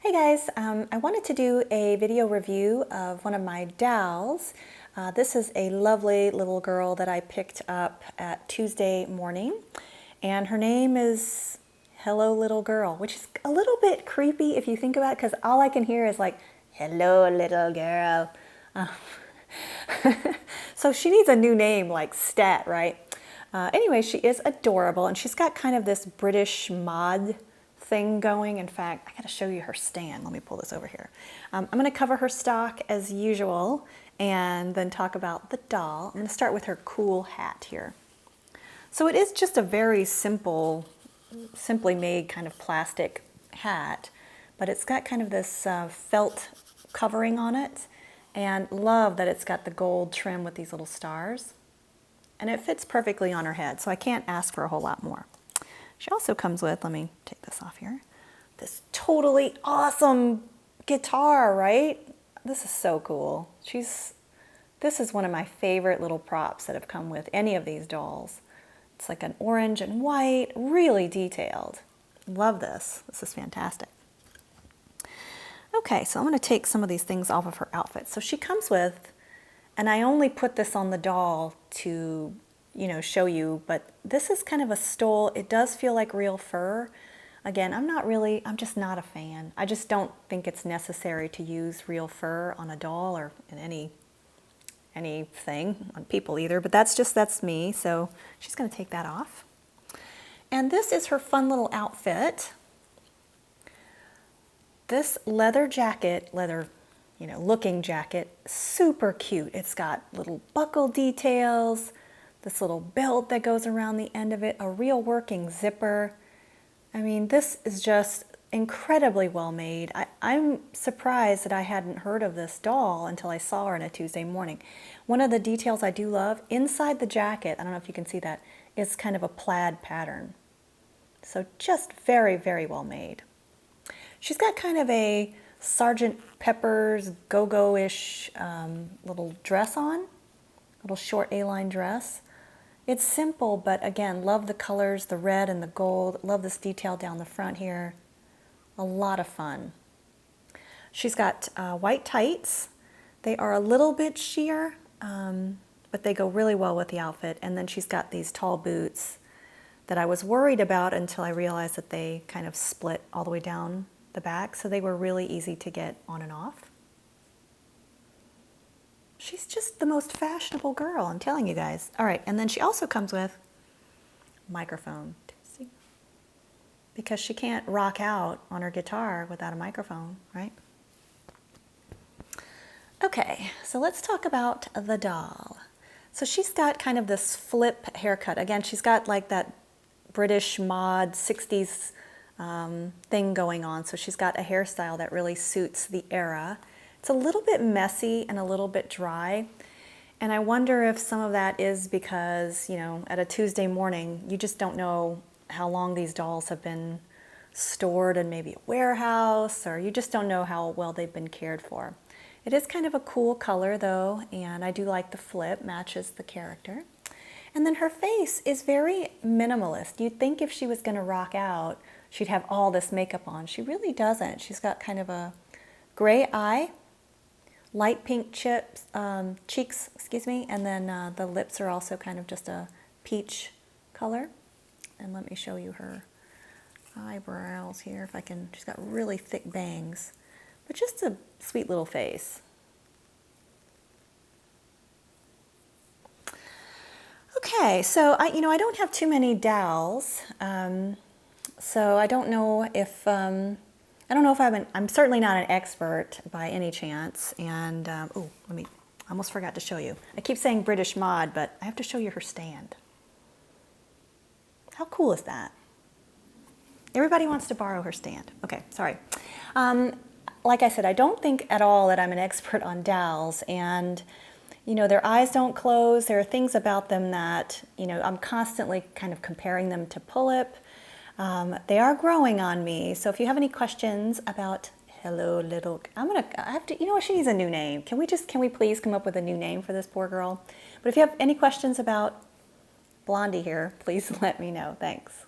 Hey guys, I wanted to do a video review of one of my dolls. This is a lovely little girl that I picked up at Tuesday morning, and her name is Hello Little Girl, which is a little bit creepy if you think about it, because all I can hear is like, hello little girl. So she needs a new name like Stat, right? Anyway, she is adorable, and she's got kind of this British mod thing going. In fact, I gotta show you her stand. Let me pull this over here. I'm gonna cover her stock as usual and then talk about the doll. I'm gonna start with her cool hat here. So it is just a very simply made kind of plastic hat, but it's got kind of this felt covering on it, and love that it's got the gold trim with these little stars. And it fits perfectly on her head, so I can't ask for a whole lot more. She also comes with, let me take this off here, this totally awesome guitar, right? This is so cool. This is one of my favorite little props that have come with any of these dolls. It's like an orange and white, really detailed. Love this. This is fantastic. Okay, so I'm going to take some of these things off of her outfit. So she comes with, and I only put this on the doll to show you, but this is kind of a stole. It does feel like real fur. Again, I'm just not a fan. I just don't think it's necessary to use real fur on a doll or in anything on people either, but that's me. So she's going to take that off. And this is her fun little outfit. This leather jacket, looking jacket, super cute. It's got little buckle details, this little belt that goes around the end of it, a real working zipper. I mean, this is just incredibly well made. I'm surprised that I hadn't heard of this doll until I saw her on a Tuesday morning. One of the details I do love, inside the jacket, I don't know if you can see that, is kind of a plaid pattern. So just very, very well made. She's got kind of a Sgt. Pepper's go-go-ish little dress on, little short A-line dress. It's simple, but again, love the colors, the red and the gold. Love this detail down the front here. A lot of fun. She's got white tights. They are a little bit sheer, but they go really well with the outfit. And then she's got these tall boots that I was worried about until I realized that they kind of split all the way down the back, so they were really easy to get on and off. She's just the most fashionable girl, I'm telling you guys. All right, and then she also comes with a microphone, because she can't rock out on her guitar without a microphone, right? Okay, so let's talk about the doll. So she's got kind of this flip haircut. Again, she's got like that British mod 60s thing going on. So she's got a hairstyle that really suits the era. It's a little bit messy and a little bit dry. And I wonder if some of that is because, at a Tuesday morning, you just don't know how long these dolls have been stored in maybe a warehouse, or you just don't know how well they've been cared for. It is kind of a cool color though, and I do like the flip, matches the character. And then her face is very minimalist. You'd think if she was going to rock out, she'd have all this makeup on. She really doesn't. She's got kind of a gray eye, light pink cheeks, and then the lips are also kind of just a peach color. And let me show you her eyebrows here if I can. She's got really thick bangs, but just a sweet little face. Okay, so I don't have too many dolls, so I don't know if I'm certainly not an expert by any chance. And I almost forgot to show you. I keep saying British mod, but I have to show you her stand. How cool is that? Everybody wants to borrow her stand. Okay, sorry. Like I said, I don't think at all that I'm an expert on dolls, and their eyes don't close. There are things about them that, I'm constantly kind of comparing them to Pullip. They are growing on me. So if you have any questions about Hello Little, I have to, she needs a new name. Can we please come up with a new name for this poor girl? But if you have any questions about Blondie here, please let me know. Thanks.